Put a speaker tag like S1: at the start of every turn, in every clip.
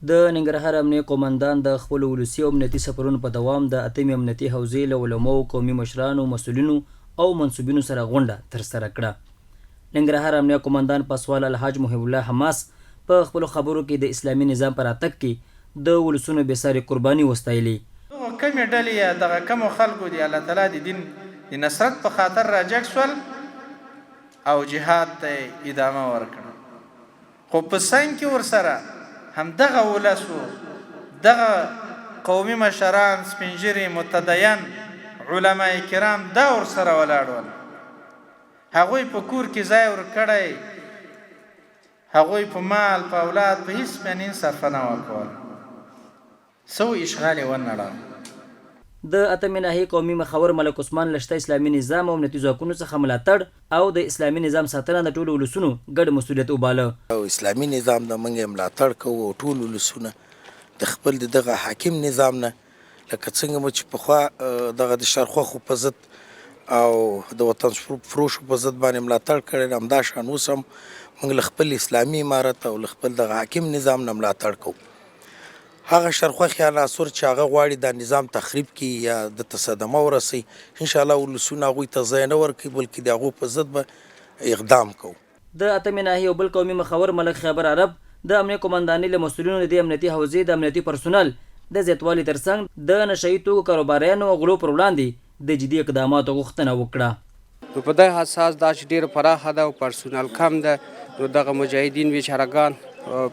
S1: د ننګرهار امنیه قومندان د خپلو ولسي او امنیتي سفرونو په دوام د اتمې امنیتي حوزې له علماو، قومي مشرانو، مسؤلینو او منصوبینو سره غونډه ترسره کړه. ننګرهار امنیه قومندان پاسوال الحاج محب الله حماس په خپلو خبرو کې د اسلامي نظام په راتګ کې د ولسونو بېسارې قرباني وستایلې.
S2: کمې ډلې یا دغه کمو خلکو د الله تعالی د دین د نصرت په خاطر راجګ شول او جهاد ته ادامه ورکړه، خو په څنګ کې ورسره همدغه ولس و، دغه قومي مشران، سپین ږیري، متدین علما کرام دا ورسره ولاړ ول. هغوی په کور کې ځای ورکړی، هغوی په مال، په اولاد، په هیڅ باندې صرف نه ورکول، سو اشغال یې ونړاوه.
S1: د اتمې ناحیې قومي مخور ملک عثمان لشته اسلامي نظام او امنیتي ځواکونو څخه ملاتړ او د اسلامي نظام ساتنه د ټولو ولسونو ګډ مسؤلیت وباله.
S3: او اسلامي نظام د موږ ملاتړ کوو او ټول ولسونه د خپل دغه حاکم نظام نه لکه څنګه مو چې پخوا دغه د شرخوخو په ضد او د وطن فروشو په ضد باندې ملاتړ کړی، همدا شان اوس هم موږ له خپل اسلامي امارت او له خپل دغه حاکم نظام نه ملاتړ کوو. هغه شرخوخي عناصر چې هغه غواړي دا نظام تخریب کړي یا د تصدمه ورسي، انشاءالله ولسونه هغوی ته ځای نه ورکوي، بلکې د هغو په ضد به اقدام کوو.
S1: د اتمې ناحیې یو بل قومي مخور ملک خیبر عرب د امنیه قومندانۍ له مسؤلینو د دې امنیتي حوزې د امنیتي پرسونل د زیاتوالي ترڅنګ د نشهیي توکو کاروباریانو او غلو پر وړاندې د جدي اقداماتو غوښتنه وکړه.
S4: نو په دغه اساس دا چې ډېره پراخه ده او پرسونل کم ده، نو دغه مجاهدین بیچارهګان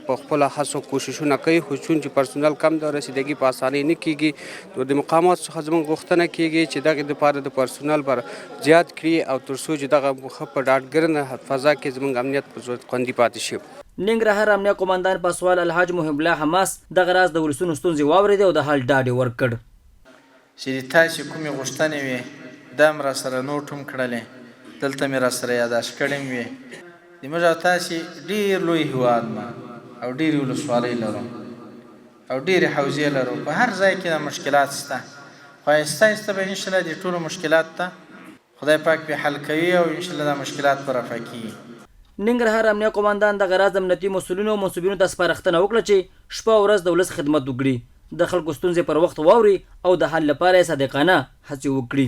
S4: په خپل هڅو کوششونه کوي، خو چون چې پرسونل کم ده رسیدګي په اسانۍ نه کیږي، نو د مقاماتو څخه زموږ غوښتنه کیږي چې دغه دپاره د پرسونل بر زیات کړي او تر څو چې دغه په ډاډګرنه فضا کې زموږ امنیت په صورت خوندي پاتې شي.
S1: ننګرهار امنیه قومندان پاسوال الحاج محب الله حماس دغه راز د ولسونو ستونزې واورېدې او د حل ډاډ یې ورکړ.
S2: چې تاسې کومې غوښتنې وې دا م راسره نوټ هم کړلې، دلته مې راسره یاداشت کړې هم وې. د موږ او تاسې ډېر لوی هېواد ما او ډېرې ولسوالۍ لرو او ډېرې حوزې لرو، په هر ځای کې دا مشکلات شته، خو آهسته آهسته به انشاءالله دې ټولو مشکلاتو ته خدای پاک پې حل کوي او انشاءالله دا مشکلات به رفع کېږي.
S1: ننګرهار امنیه قومندان دغه راز امنیتي مسؤلینو او منصوبینو ته سپارښتنه وکړه چې شپه او ورځ د ولس خدمت وکړي، د خلکو ستونزې پر وخت واوري او د حل لپاره یې صادقانه هڅې وکړي.